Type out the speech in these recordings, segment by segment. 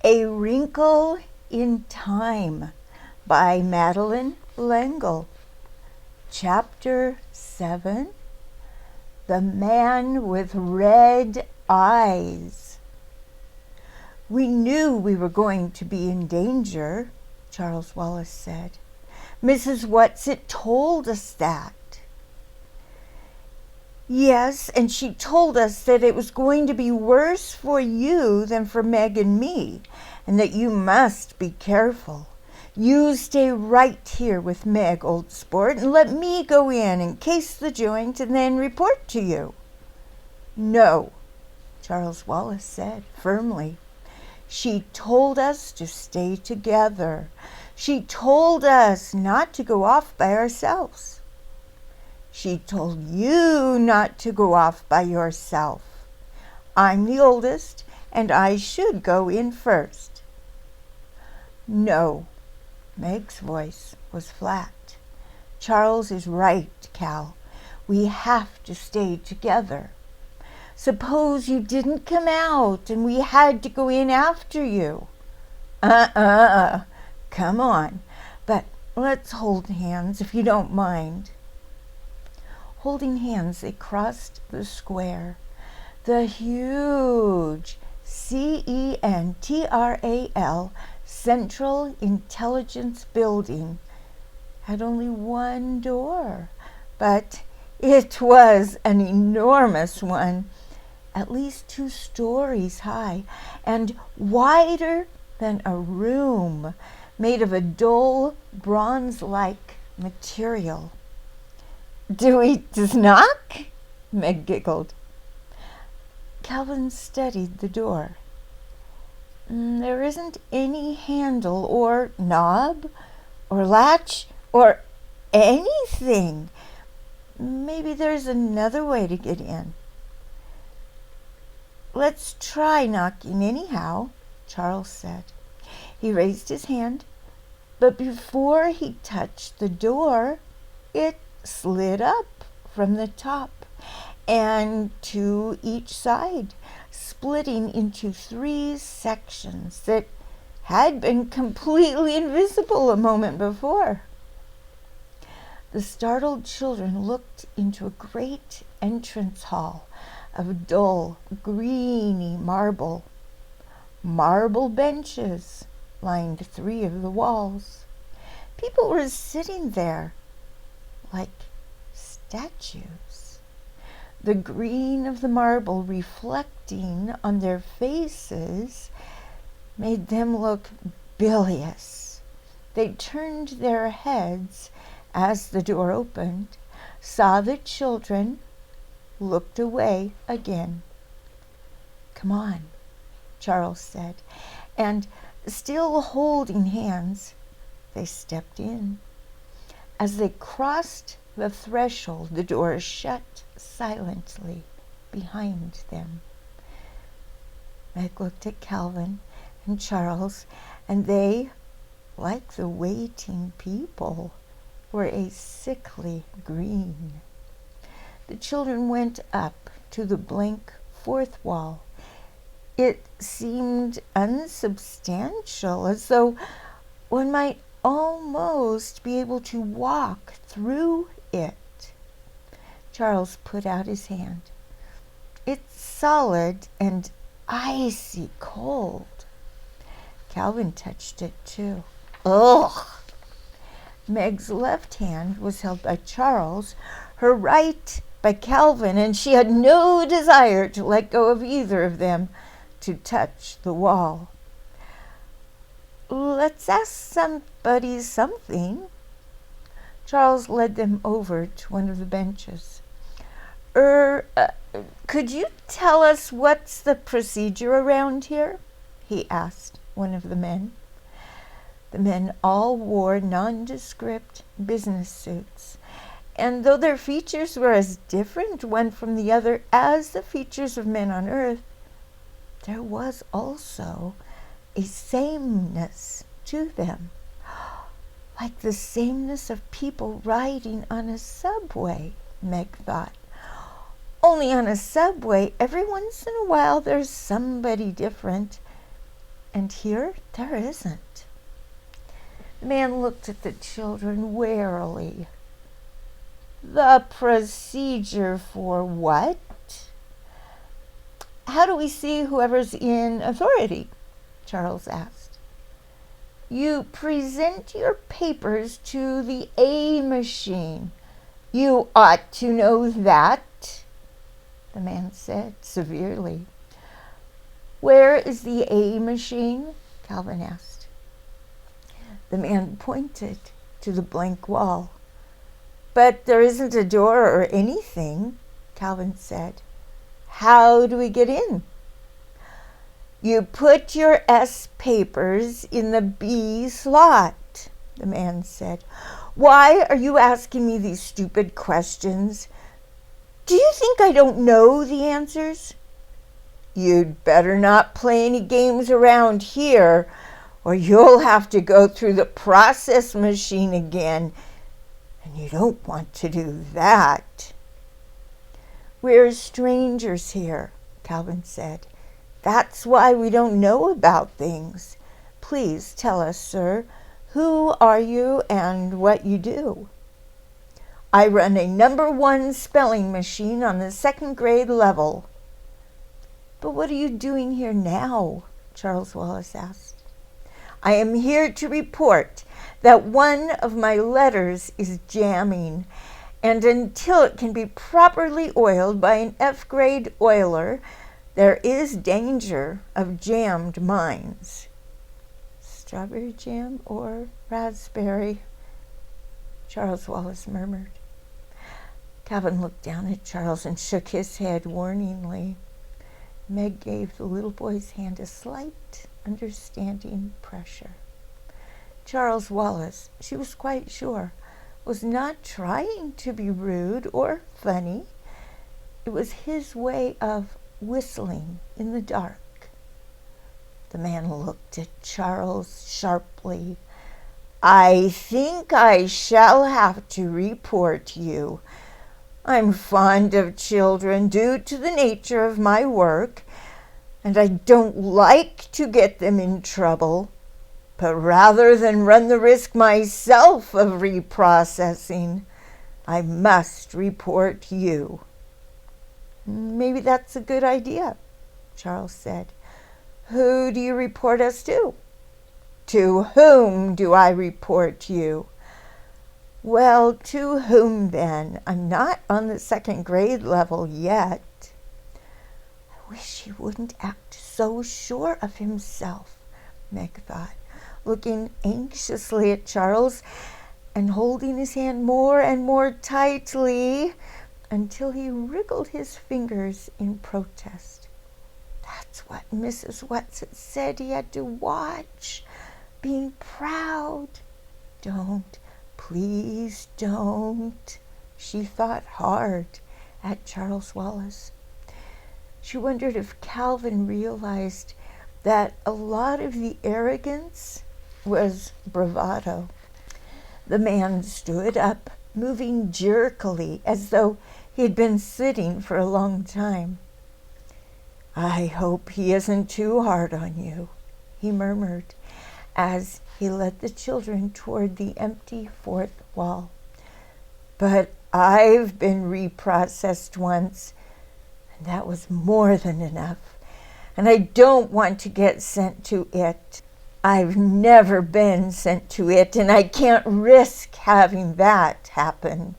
A Wrinkle in Time by Madeleine L'Engle. Chapter 7, The Man with Red Eyes. We knew we were going to be in danger, Charles Wallace said. Mrs. Whatsit told us that. Yes, and she told us that it was going to be worse for you than for Meg and me, and that you must be careful. You stay right here with Meg, old sport, and let me go in and case the joint and then report to you. No, Charles Wallace said firmly. She told us to stay together. She told us not to go off by ourselves. She told you not to go off by yourself. I'm the oldest, and I should go in first. No, Meg's voice was flat. Charles is right, Cal. We have to stay together. Suppose you didn't come out and we had to go in after you. Come on, but let's hold hands if you don't mind. Holding hands, they crossed the square. The huge CENTRAL Central Intelligence Building had only one door, but it was an enormous one, at least 2 stories high, and wider than a room, made of a dull bronze-like material. Do we knock? Meg giggled. Calvin studied the door. There isn't any handle or knob or latch or anything. Maybe there's another way to get in. Let's try knocking anyhow, Charles said. He raised his hand, but before he touched the door, it slid up from the top and to each side, splitting into 3 sections that had been completely invisible a moment before. The startled children looked into a great entrance hall of dull, greeny marble. Marble benches lined 3 of the walls. People were sitting there like statues, the green of the marble reflecting on their faces made them look bilious. They turned their heads as the door opened, saw the children, looked away again. Come on, Charles said, and still holding hands, they stepped in. As they crossed the threshold, the door shut silently behind them. Meg looked at Calvin and Charles, and they, like the waiting people, were a sickly green. The children went up to the blank 4th wall. It seemed unsubstantial, as though one might almost be able to walk through it. Charles put out his hand. It's solid and icy cold. Calvin touched it too. Ugh! Meg's left hand was held by Charles, her right by Calvin, and she had no desire to let go of either of them to touch the wall. Let's ask somebody something. Charles led them over to one of the benches. Could you tell us what's the procedure around here? He asked one of the men. The men all wore nondescript business suits, and though their features were as different one from the other as the features of men on earth, there was also a sameness to them, like the sameness of people riding on a subway, Meg thought. Only on a subway, every once in a while there's somebody different, and here there isn't. The man looked at the children warily. The procedure for what? How do we see whoever's in authority? Charles asked. You present your papers to the A machine. You ought to know that, the man said severely. Where is the A machine? Calvin asked. The man pointed to the blank wall. But there isn't a door or anything, Calvin said. How do we get in? You put your S papers in the B slot, the man said. Why are you asking me these stupid questions? Do you think I don't know the answers? You'd better not play any games around here, or you'll have to go through the process machine again, and you don't want to do that. We're strangers here, Calvin said. That's why we don't know about things. Please tell us, sir, who are you and what you do? I run a number 1 spelling machine on the 2nd grade level. But what are you doing here now? Charles Wallace asked. I am here to report that one of my letters is jamming, and until it can be properly oiled by an F-grade oiler, there is danger of jammed mines. Strawberry jam or raspberry? Charles Wallace murmured. Calvin looked down at Charles and shook his head warningly. Meg gave the little boy's hand a slight, understanding pressure. Charles Wallace, she was quite sure, was not trying to be rude or funny. It was his way of whistling in the dark. The man looked at Charles sharply. I think I shall have to report you. I'm fond of children due to the nature of my work, and I don't like to get them in trouble. But rather than run the risk myself of reprocessing, I must report you. Maybe that's a good idea, Charles said. Who do you report us to? To whom do I report you? Well, to whom then? I'm not on the 2nd grade level yet. I wish he wouldn't act so sure of himself, Meg thought, looking anxiously at Charles and holding his hand more and more tightly until he wriggled his fingers in protest. That's what Mrs. Wetzel said he had to watch, being proud. Don't. Please don't. She thought hard at Charles Wallace. She wondered if Calvin realized that a lot of the arrogance was bravado. The man stood up, moving jerkily as though he had been sitting for a long time. I hope he isn't too hard on you, he murmured as he led the children toward the empty 4th wall. But I've been reprocessed once, and that was more than enough, and I don't want to get sent to it. I've never been sent to it, and I can't risk having that happen.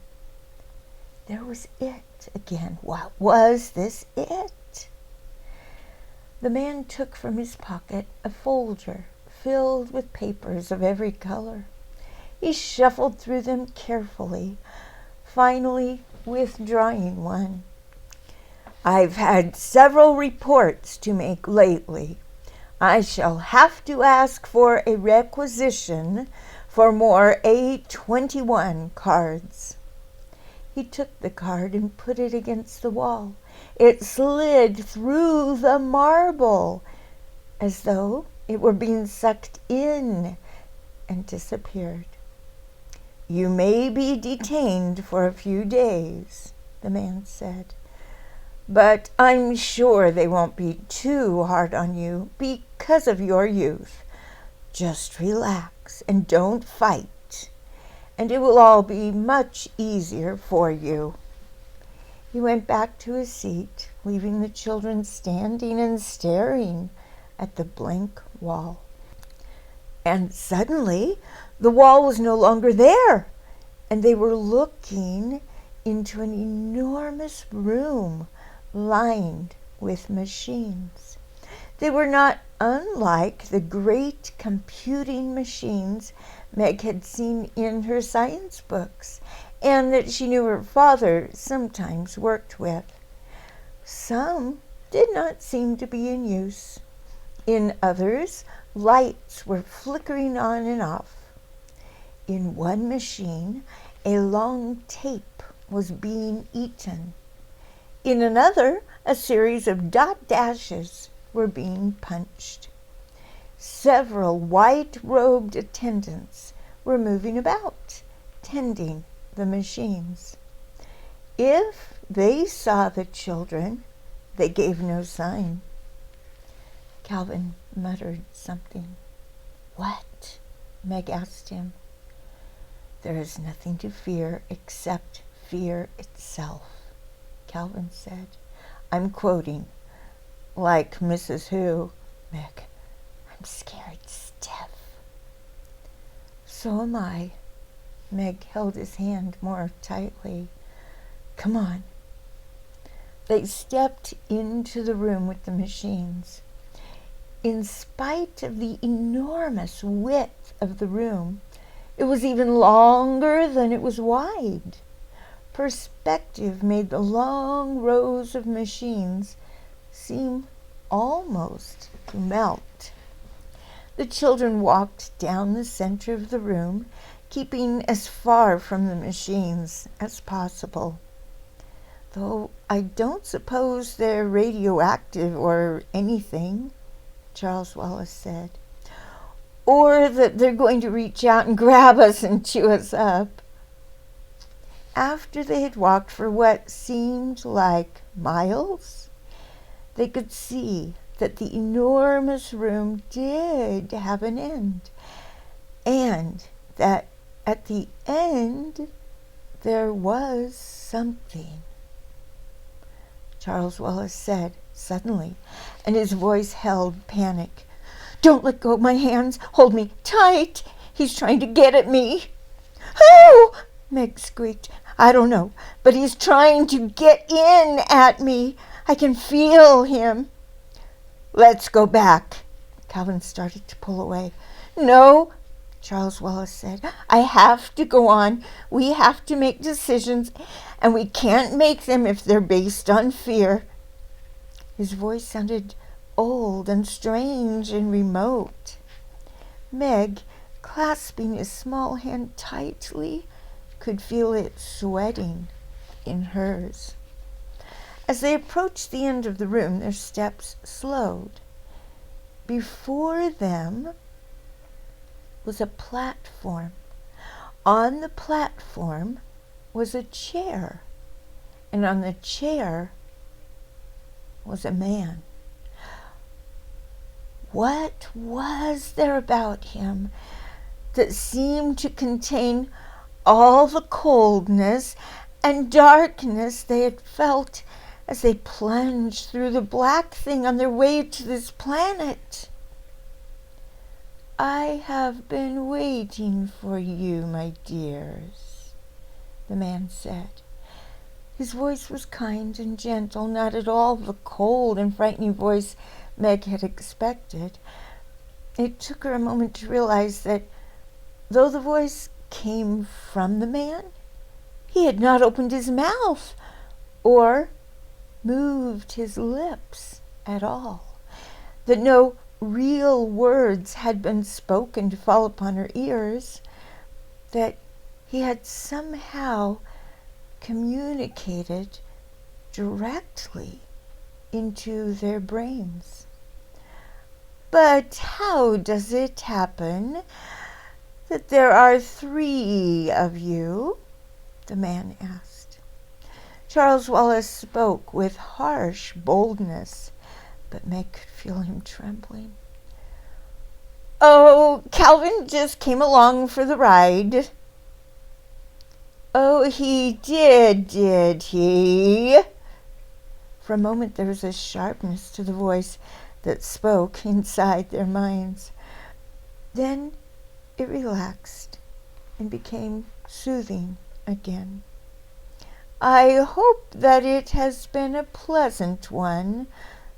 There was it again. What was this it? The man took from his pocket a folder filled with papers of every color. He shuffled through them carefully, finally withdrawing one. I've had several reports to make lately. I shall have to ask for a requisition for more A21 cards. He took the card and put it against the wall. It slid through the marble as though it were being sucked in and disappeared. You may be detained for a few days, the man said. But I'm sure they won't be too hard on you because of your youth. Just relax and don't fight, and it will all be much easier for you." He went back to his seat, leaving the children standing and staring at the blank wall. And suddenly, the wall was no longer there, and they were looking into an enormous room lined with machines. They were not unlike the great computing machines Meg had seen in her science books, and that she knew her father sometimes worked with. Some did not seem to be in use. In others, lights were flickering on and off. In one machine, a long tape was being eaten. In another, a series of dot dashes were being punched. Several white-robed attendants were moving about, tending the machines. If they saw the children, they gave no sign. Calvin muttered something. "What?" Meg asked him. "There is nothing to fear except fear itself," Calvin said. "I'm quoting, like Mrs. Who. Meg, I'm scared stiff." "So am I." Meg held his hand more tightly. "Come on." They stepped into the room with the machines. In spite of the enormous width of the room, it was even longer than it was wide. Perspective made the long rows of machines seem almost to melt. The children walked down the center of the room, keeping as far from the machines as possible. "Though I don't suppose they're radioactive or anything," Charles Wallace said. "Or that they're going to reach out and grab us and chew us up." After they had walked for what seemed like miles, they could see that the enormous room did have an end, and that at the end there was something. Charles Wallace said suddenly, and his voice held panic, "Don't let go of my hands. Hold me tight. He's trying to get at me." "Who?" Meg squeaked. "I don't know, but he's trying to get in at me. I can feel him." "Let's go back." Calvin started to pull away. "No," Charles Wallace said. "I have to go on. We have to make decisions, and we can't make them if they're based on fear." His voice sounded old and strange and remote. Meg, clasping his small hand tightly, could feel it sweating in hers. As they approached the end of the room, their steps slowed. Before them was a platform. On the platform was a chair, and on the chair was a man. What was there about him that seemed to contain all the coldness and darkness they had felt as they plunged through the black thing on their way to this planet? "I have been waiting for you, my dears," the man said. His voice was kind and gentle, not at all the cold and frightening voice Meg had expected. It took her a moment to realize that though the voice came from the man, he had not opened his mouth or moved his lips at all, that no real words had been spoken to fall upon her ears, that he had somehow communicated directly into their brains. "But how does it happen that there are 3 of you?" the man asked. Charles Wallace spoke with harsh boldness, but Meg could feel him trembling. "Oh, Calvin just came along for the ride." "Oh, he did he?" For a moment there was a sharpness to the voice that spoke inside their minds. Then it relaxed and became soothing again. "I hope that it has been a pleasant one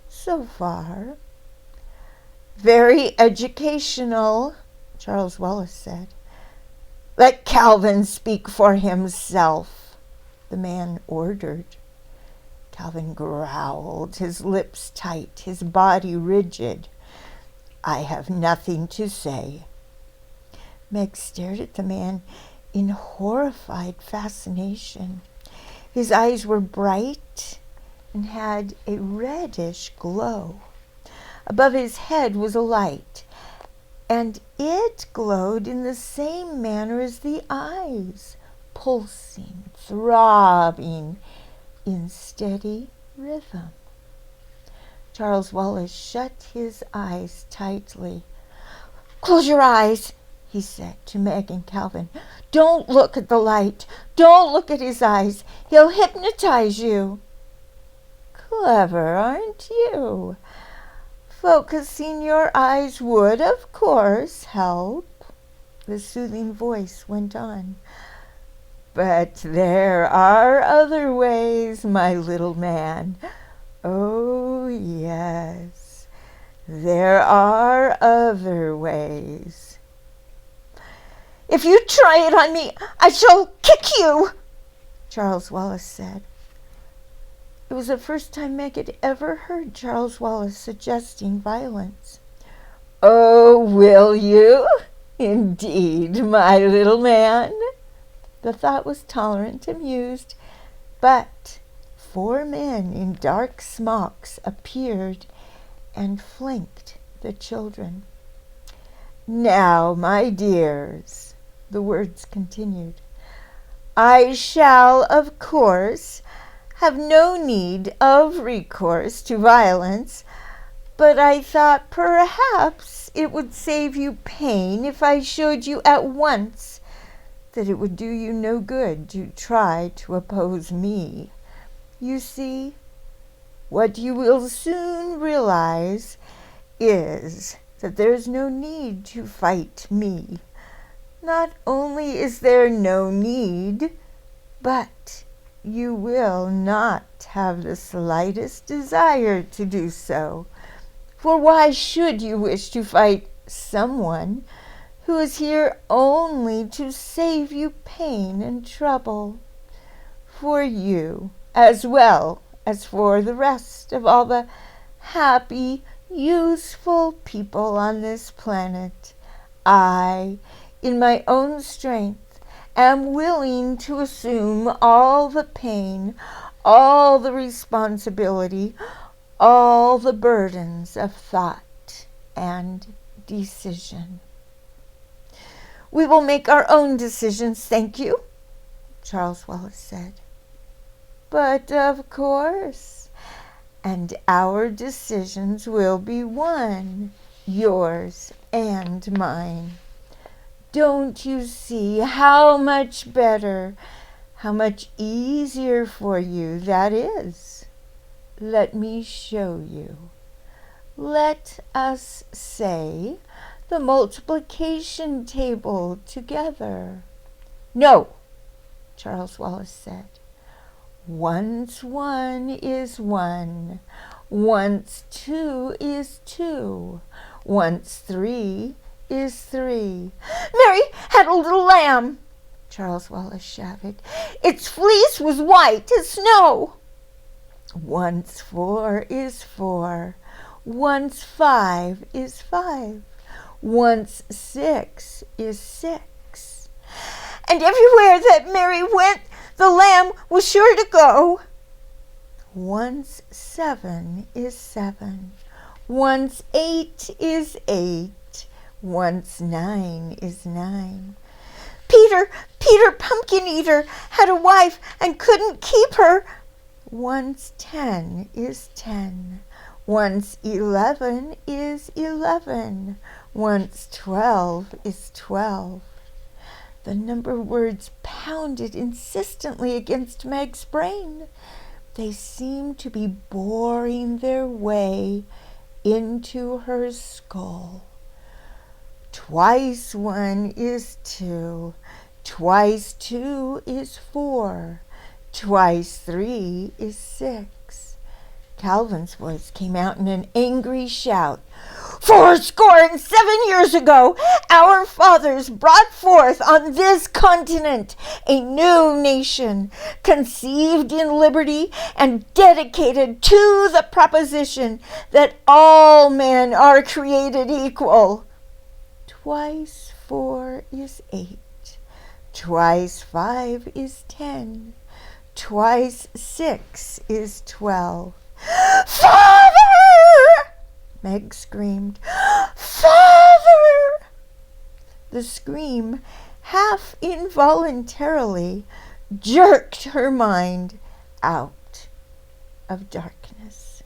so far." "Very educational," Charles Wallace said. "Let Calvin speak for himself," the man ordered. Calvin growled, his lips tight, his body rigid. "I have nothing to say." Meg stared at the man in horrified fascination. His eyes were bright and had a reddish glow. Above his head was a light, and it glowed in the same manner as the eyes, pulsing, throbbing in steady rhythm. Charles Wallace shut his eyes tightly. "Close your eyes," he said to Meg and Calvin. "Don't look at the light. Don't look at his eyes. He'll hypnotize you." "Clever, aren't you? Focusing your eyes would, of course, help," the soothing voice went on. "But there are other ways, my little man. Oh, yes, there are other ways." "If you try it on me, I shall kick you," Charles Wallace said. It was the first time Meg had ever heard Charles Wallace suggesting violence. "Oh, will you? Indeed, my little man." The thought was tolerant, amused, but 4 men in dark smocks appeared and flanked the children. "Now, my dears," the words continued, "I shall, of course, have no need of recourse to violence, but I thought perhaps it would save you pain if I showed you at once that it would do you no good to try to oppose me. You see, what you will soon realize is that there is no need to fight me. Not only is there no need, but you will not have the slightest desire to do so. For why should you wish to fight someone who is here only to save you pain and trouble? For you, as well as for the rest of all the happy, useful people on this planet, I, in my own strength, am willing to assume all the pain, all the responsibility, all the burdens of thought and decision." "We will make our own decisions, thank you," Charles Wallace said. "But of course, and our decisions will be one, yours and mine. Don't you see how much better, how much easier for you that is? Let me show you. Let us say the multiplication table together." "No," Charles Wallace said. "Once 1 is 1. Once 2 is 2. Once 3 is 3. "Mary had a little lamb," Charles Wallace shouted. "Its fleece was white as snow." "Once 4 is 4. Once 5 is 5. Once 6 is 6. "And everywhere that Mary went, the lamb was sure to go." "Once 7 is 7. Once 8 is 8. Once 9 is 9. Peter Pumpkin Eater had a wife and couldn't keep her, Once 10 is 10. Once 11 is 11. Once 12 is 12. The number words pounded insistently against Meg's brain. They seemed to be boring their way into her skull. Twice 1 is 2. Twice 2 is 4. Twice 3 is 6. Calvin's voice came out in an angry shout. 77 years ago, our fathers brought forth on this continent a new nation, conceived in liberty and dedicated to the proposition that all men are created equal. Twice 4 is 8. Twice 5 is 10. Twice 6 is 12. Father! Meg screamed. Father! The scream, half involuntarily, jerked her mind out of darkness.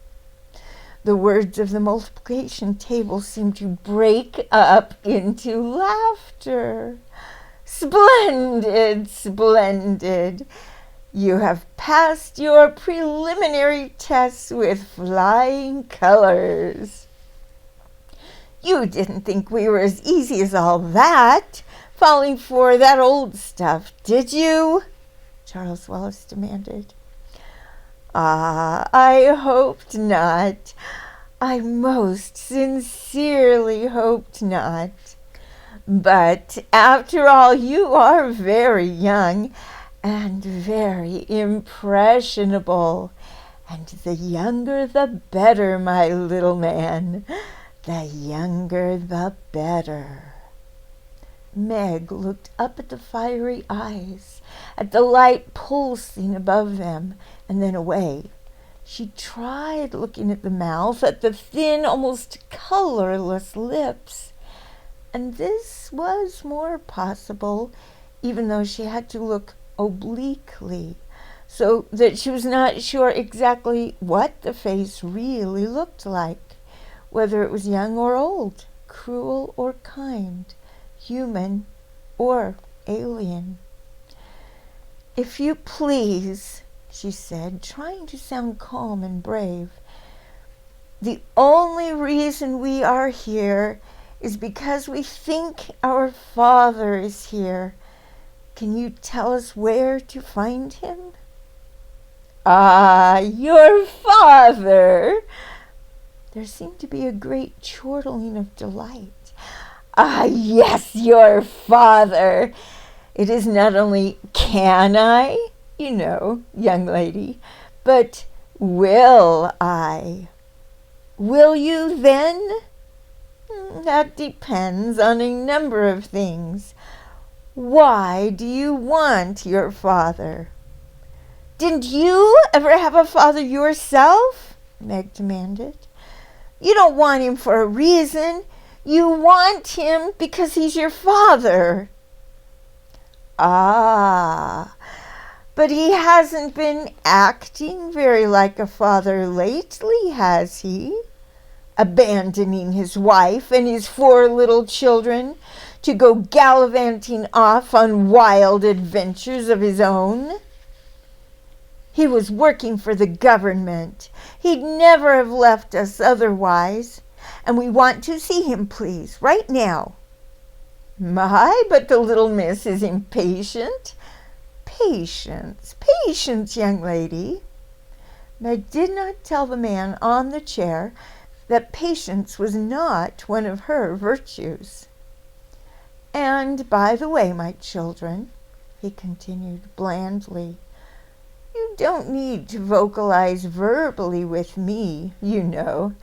The words of the multiplication table seemed to break up into laughter. Splendid, splendid. You have passed your preliminary tests with flying colors. You didn't think we were as easy as all that, falling for that old stuff, did you? Charles Wallace demanded. I hoped not. I most sincerely hoped not. But after all, you are very young and very impressionable. And the younger the better, my little man. The younger the better. Meg looked up at the fiery eyes, at the light pulsing above them, and then away. She tried looking at the mouth, at the thin, almost colorless lips. And this was more possible, even though she had to look obliquely, so that she was not sure exactly what the face really looked like, whether it was young or old, cruel or kind, human or alien. If you please, she said, trying to sound calm and brave, the only reason we are here is because we think our father is here. Can you tell us where to find him? Your father! There seemed to be a great chortling of delight. Yes, your father. It is not only can I, young lady, but will I. Will you then? That depends on a number of things. Why do you want your father? Didn't you ever have a father yourself? Meg demanded. You don't want him for a reason. You want him because he's your father. But he hasn't been acting very like a father lately, has he? Abandoning his wife and his 4 little children to go gallivanting off on wild adventures of his own. He was working for the government. He'd never have left us otherwise. And we want to see him, please, right now. My, but the little miss is impatient. Patience, patience, young lady. Meg did not tell the man on the chair that patience was not one of her virtues. And by the way, my children, he continued blandly, you don't need to vocalize verbally with me, you know.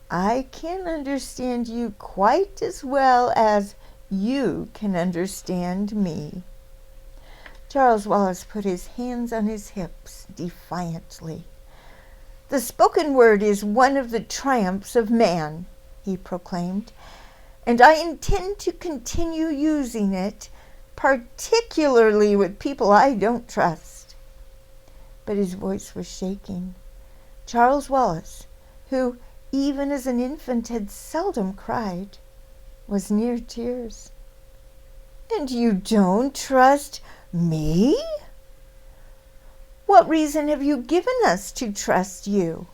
I can understand you quite as well as you can understand me. Charles Wallace put his hands on his hips defiantly. The spoken word is one of the triumphs of man, he proclaimed, and I intend to continue using it, particularly with people I don't trust. but his voice was shaking. Charles Wallace, who even as an infant had seldom cried, was near tears. "And you don't trust me? What reason have you given us to trust you?"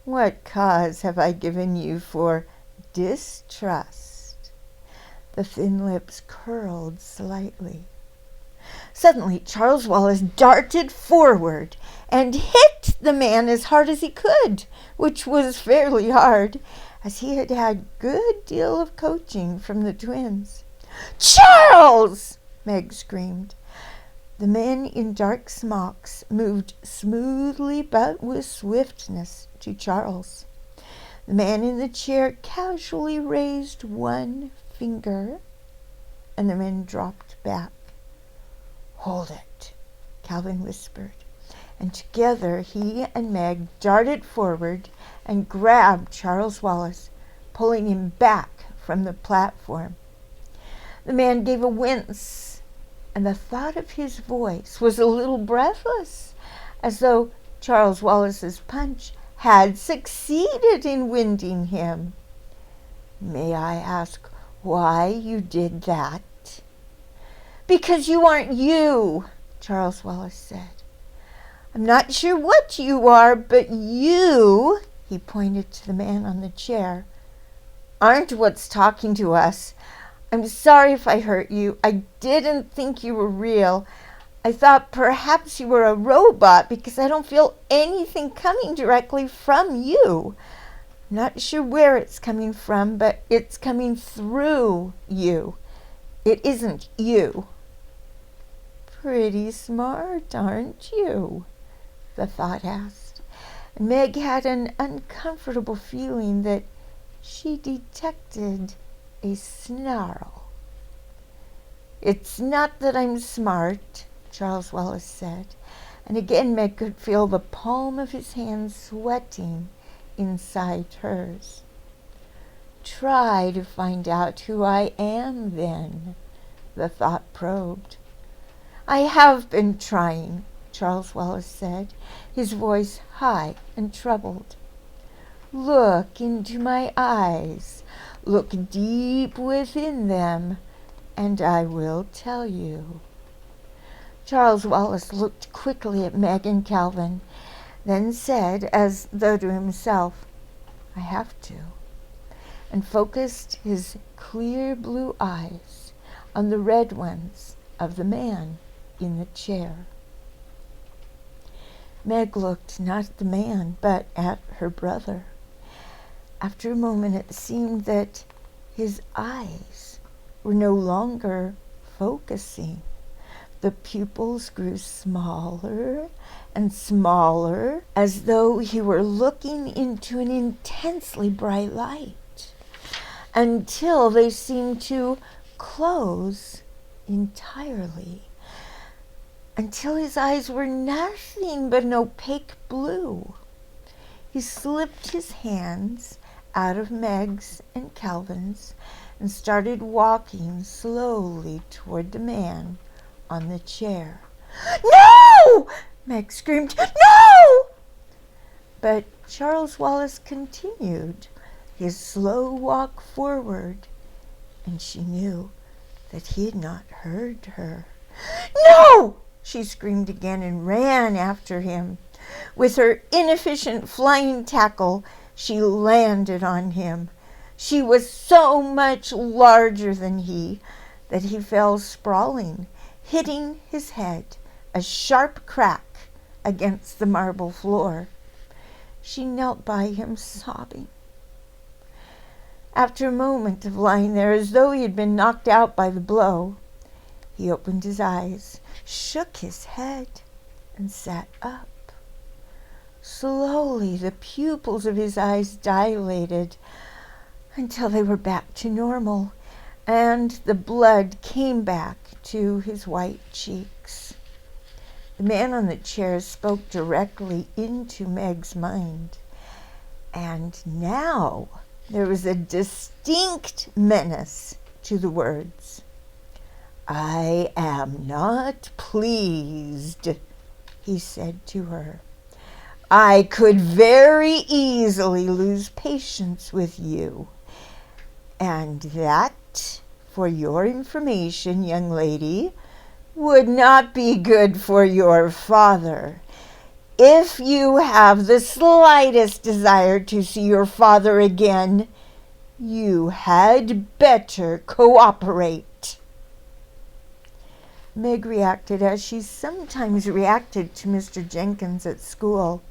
"What cause have I given you for distrust?" The thin lips curled slightly. Suddenly, Charles Wallace darted forward and hit the man as hard as he could, which was fairly hard, as he had had a good deal of coaching from the twins. "Charles!" Meg screamed. The men in dark smocks moved smoothly but with swiftness to Charles. The man in the chair casually raised one finger, and the men dropped back. "Hold it," Calvin whispered, and together he and Meg darted forward and grabbed Charles Wallace, pulling him back from the platform. The man gave a wince, and the thought of his voice was a little breathless, as though Charles Wallace's punch had succeeded in winding him. "May I ask why you did that?" "Because you aren't you," Charles Wallace said. "I'm not sure what you are, but you," he pointed to the man on the chair, "aren't what's talking to us. I'm sorry if I hurt you. I didn't think you were real. I thought perhaps you were a robot because I don't feel anything coming directly from you. I'm not sure where it's coming from, but it's coming through you. It isn't you." "Pretty smart, aren't you?" the thought asked. And Meg had an uncomfortable feeling that she detected a snarl. "It's not that I'm smart," Charles Wallace said, and again Meg could feel the palm of his hand sweating inside hers. "Try to find out who I am, then," the thought probed. "I have been trying," Charles Wallace said, his voice high and troubled. "Look into my eyes. Look deep within them, and I will tell you." Charles Wallace looked quickly at Meg and Calvin, then said, as though to himself, "I have to," and focused his clear blue eyes on the red ones of the man in the chair. Meg looked not at the man, but at her brother. After a moment it seemed that his eyes were no longer focusing. The pupils grew smaller and smaller, as though he were looking into an intensely bright light, until they seemed to close entirely, until his eyes were nothing but an opaque blue. He slipped his hands out of Meg's and Calvin's and started walking slowly toward the man on the chair. "No!" Meg screamed. "No!" But Charles Wallace continued his slow walk forward, and she knew that he had not heard her. "No!" she screamed again and ran after him. With her inefficient flying tackle, she landed on him. She was so much larger than he that he fell sprawling, hitting his head a sharp crack against the marble floor. She knelt by him, sobbing. After a moment of lying there as though he had been knocked out by the blow, he opened his eyes, shook his head, and sat up. Slowly the pupils of his eyes dilated until they were back to normal, and the blood came back to his white cheeks. The man on the chair spoke directly into Meg's mind, and now there was a distinct menace to the words. "I am not pleased," he said to her. I could very easily lose patience with you. And that, for your information, young lady, would not be good for your father. If you have the slightest desire to see your father again, you had better cooperate. Meg reacted as she sometimes reacted to Mr. Jenkins at school.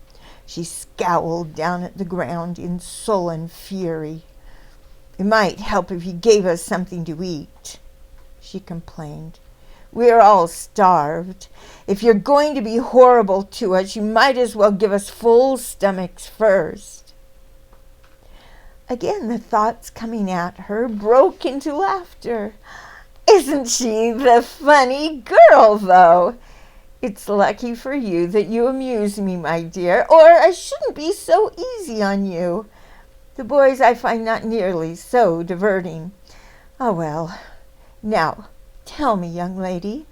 She scowled down at the ground in sullen fury. It might help if he gave us something to eat, she complained. We're all starved. If you're going to be horrible to us, you might as well give us full stomachs first. Again, the thoughts coming at her broke into laughter. Isn't she the funny girl, though? It's lucky for you that you amuse me, my dear, or I shouldn't be so easy on you. The boys I find not nearly so diverting. Oh, well. Now, tell me, young lady,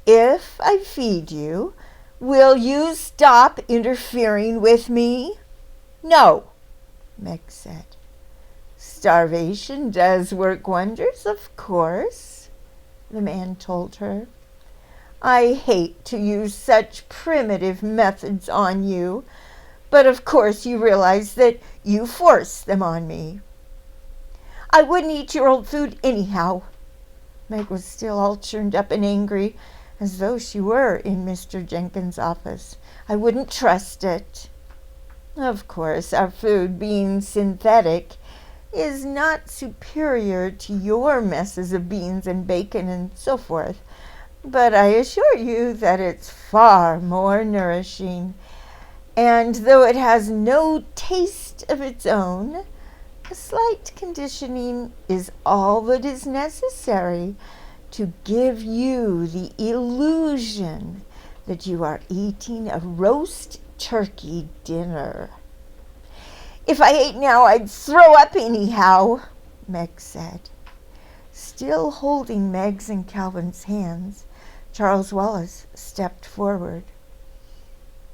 if I feed you, will you stop interfering with me? No, Meg said. Starvation does work wonders, of course, the man told her. I hate to use such primitive methods on you, but of course you realize that you force them on me. I wouldn't eat your old food anyhow. Meg was still all churned up and angry, as though she were in Mr. Jenkins' office. I wouldn't trust it. Of course, our food, being synthetic, is not superior to your messes of beans and bacon and so forth, but I assure you that it's far more nourishing. And though it has no taste of its own, a slight conditioning is all that is necessary to give you the illusion that you are eating a roast turkey dinner. If I ate now, I'd throw up anyhow, Meg said. Still holding Meg's and Calvin's hands, Charles Wallace stepped forward.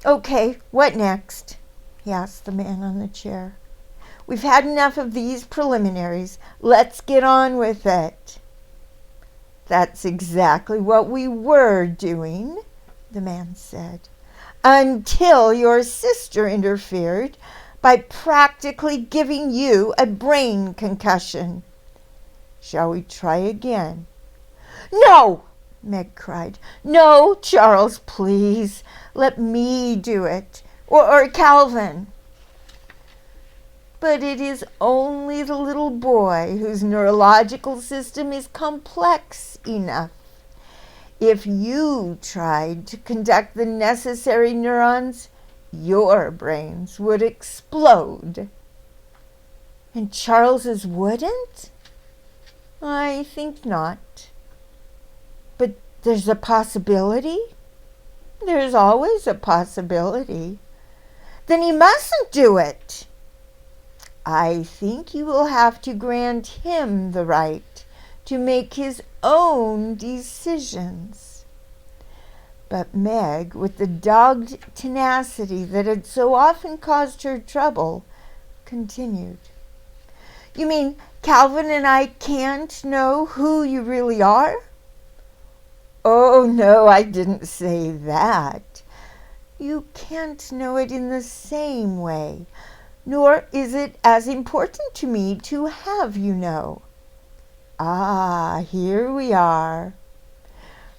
Okay, what next? He asked the man on the chair. We've had enough of these preliminaries. Let's get on with it. That's exactly what we were doing, the man said, until your sister interfered by practically giving you a brain concussion. Shall we try again? No, Meg cried. No, Charles, please. Let me do it. Or Calvin. But it is only the little boy whose neurological system is complex enough. If you tried to conduct the necessary neurons, your brains would explode. And Charles's wouldn't? I think not. But there's a possibility? There's always a possibility. Then he mustn't do it. I think you will have to grant him the right to make his own decisions. But Meg, with the dogged tenacity that had so often caused her trouble, continued. You mean Calvin and I can't know who you really are? Oh, no, I didn't say that. You can't know it in the same way, nor is it as important to me to have you know. Ah, here we are.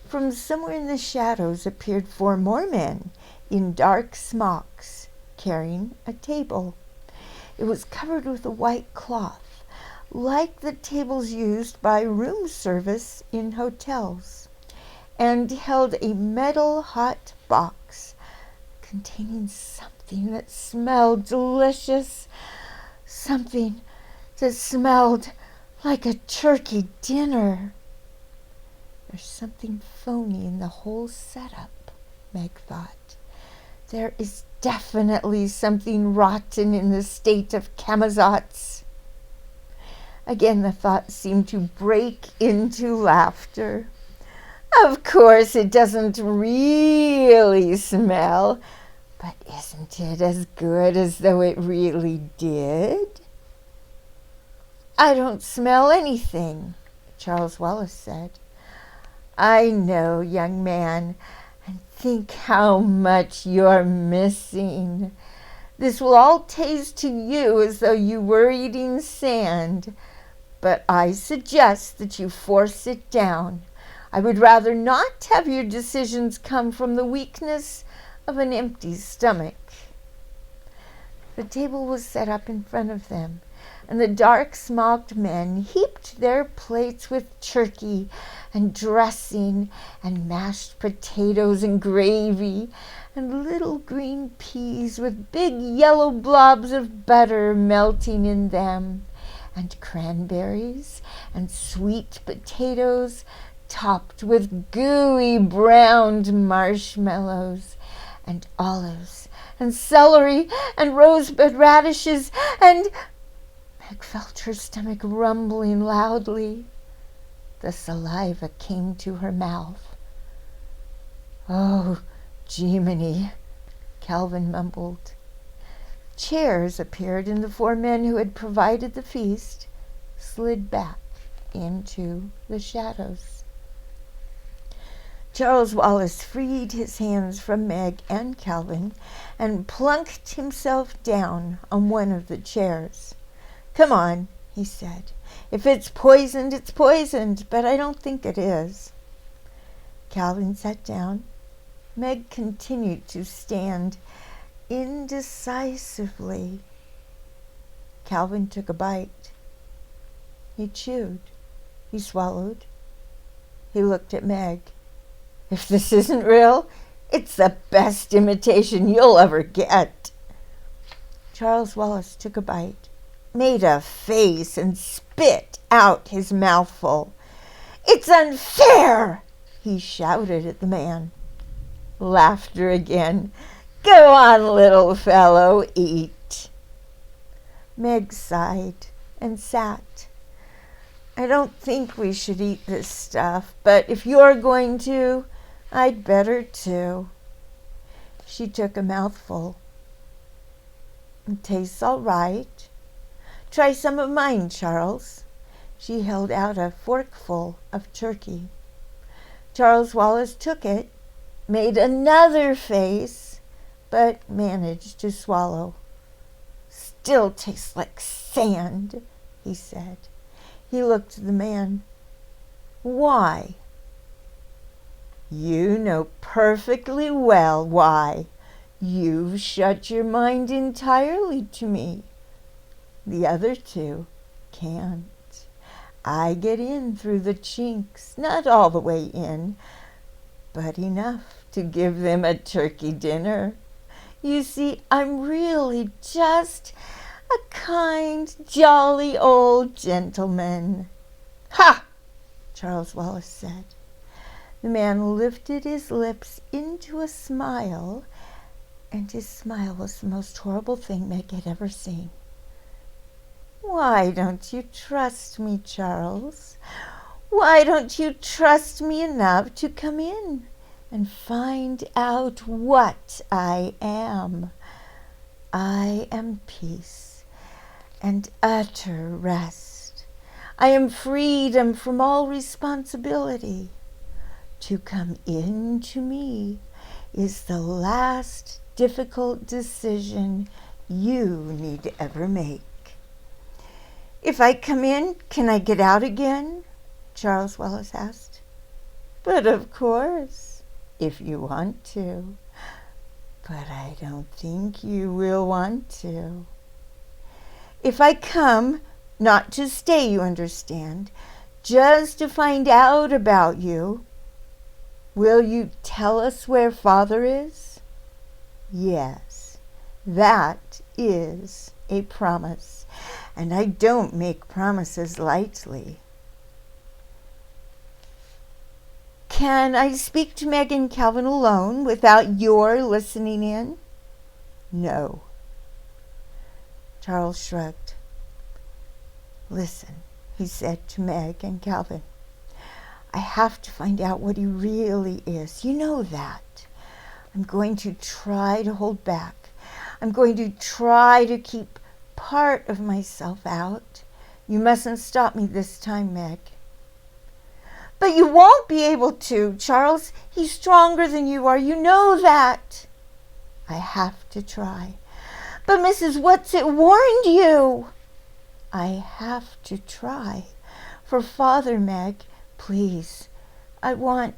From somewhere in the shadows appeared 4 more men in dark smocks, carrying a table. It was covered with a white cloth, like the tables used by room service in hotels, and held a metal hot box containing something that smelled delicious, something that smelled like a turkey dinner. There's something phony in the whole setup, Meg thought. There is definitely something rotten in the state of Camazotz. Again the thought seemed to break into laughter. Of course, it doesn't really smell, but isn't it as good as though it really did? I don't smell anything, Charles Wallace said. I know, young man, and think how much you're missing. This will all taste to you as though you were eating sand, but I suggest that you force it down. I would rather not have your decisions come from the weakness of an empty stomach. The table was set up in front of them, and the dark-smocked men heaped their plates with turkey and dressing and mashed potatoes and gravy and little green peas with big yellow blobs of butter melting in them, and cranberries and sweet potatoes topped with gooey browned marshmallows, and olives and celery and rosebud radishes, and Meg felt her stomach rumbling loudly. The saliva came to her mouth. Oh, Jiminy, Calvin mumbled. Chairs appeared, and the four men who had provided the feast slid back into the shadows. Charles Wallace freed his hands from Meg and Calvin and plunked himself down on one of the chairs. Come on, he said. If it's poisoned, it's poisoned, but I don't think it is. Calvin sat down. Meg continued to stand indecisively. Calvin took a bite. He chewed. He swallowed. He looked at Meg. If this isn't real, it's the best imitation you'll ever get. Charles Wallace took a bite, made a face, and spit out his mouthful. It's unfair, he shouted at the man. Laughter again. Go on, little fellow, eat. Meg sighed and sat. I don't think we should eat this stuff, but if you're going to, I'd better too. She took a mouthful. It tastes all right. Try some of mine, Charles. She held out a forkful of turkey. Charles Wallace took it, made another face, but managed to swallow. Still tastes like sand, he said. He looked at the man. Why? You know perfectly well why. You've shut your mind entirely to me. The other two can't. I get in through the chinks, not all the way in, but enough to give them a turkey dinner. You see, I'm really just a kind, jolly old gentleman. Ha! Charles Wallace said. The man lifted his lips into a smile, and his smile was the most horrible thing Meg had ever seen. Why don't you trust me, Charles? Why don't you trust me enough to come in and find out what I am? I am peace and utter rest. I am freedom from all responsibility. To come in to me is the last difficult decision you need to ever make. If I come in, can I get out again? Charles Wallace asked. But of course, if you want to. But I don't think you will want to. If I come, not to stay, you understand, just to find out about you, will you tell us where Father is? Yes, that is a promise, and I don't make promises lightly. Can I speak to Meg and Calvin alone without your listening in? No. Charles shrugged. Listen, he said to Meg and Calvin. I have to find out what he really is. You know that. I'm going to try to hold back. I'm going to try to keep part of myself out. You mustn't stop me this time, Meg. But you won't be able to, Charles. He's stronger than you are. You know that. I have to try. But Mrs. Whatsit warned you. I have to try. For Father, Meg, please. I want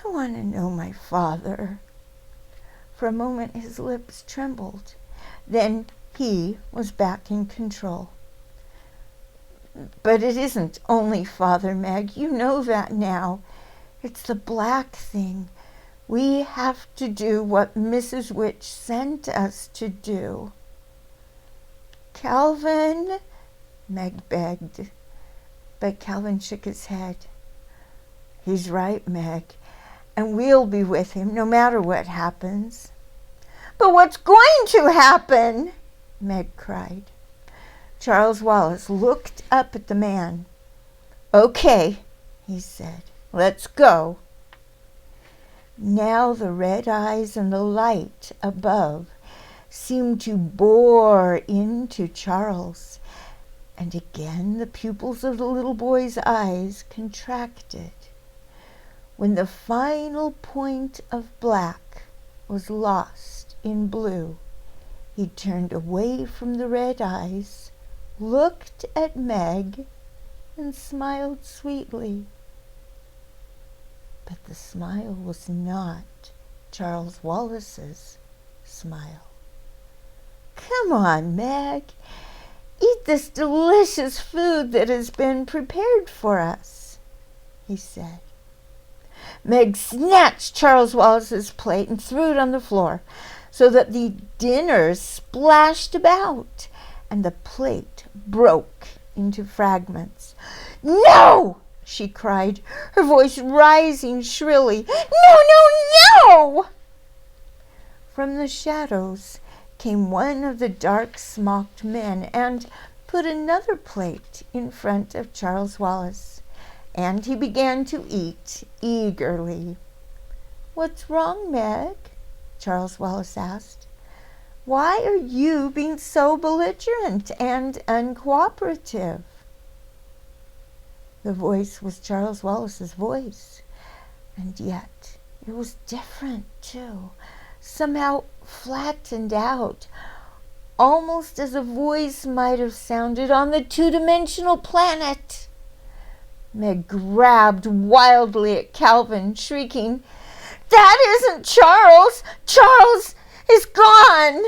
to know my father. For a moment his lips trembled. Then he was back in control. But it isn't only Father, Meg. You know that now. It's the black thing. We have to do what Mrs. Witch sent us to do. Calvin, Meg begged. But Calvin shook his head. He's right, Meg. And we'll be with him no matter what happens. But what's going to happen? Meg cried. Charles Wallace looked up at the man. Okay, he said. Let's go. Now the red eyes and the light above seemed to bore into Charles, and again the pupils of the little boy's eyes contracted. When the final point of black was lost in blue, he turned away from the red eyes, looked at Meg, and smiled sweetly. But the smile was not Charles Wallace's smile. Come on, Meg. Eat this delicious food that has been prepared for us, he said. Meg snatched Charles Wallace's plate and threw it on the floor so that the dinner splashed about and the plate broke into fragments. No! She cried, her voice rising shrilly. No, no, no! From the shadows came one of the dark-smocked men and put another plate in front of Charles Wallace, and he began to eat eagerly. What's wrong, Meg? Charles Wallace asked. Why are you being so belligerent and uncooperative? The voice was Charles Wallace's voice, and yet it was different, too, somehow flattened out, almost as a voice might have sounded on the two-dimensional planet. Meg grabbed wildly at Calvin, shrieking, That isn't Charles! Charles is gone!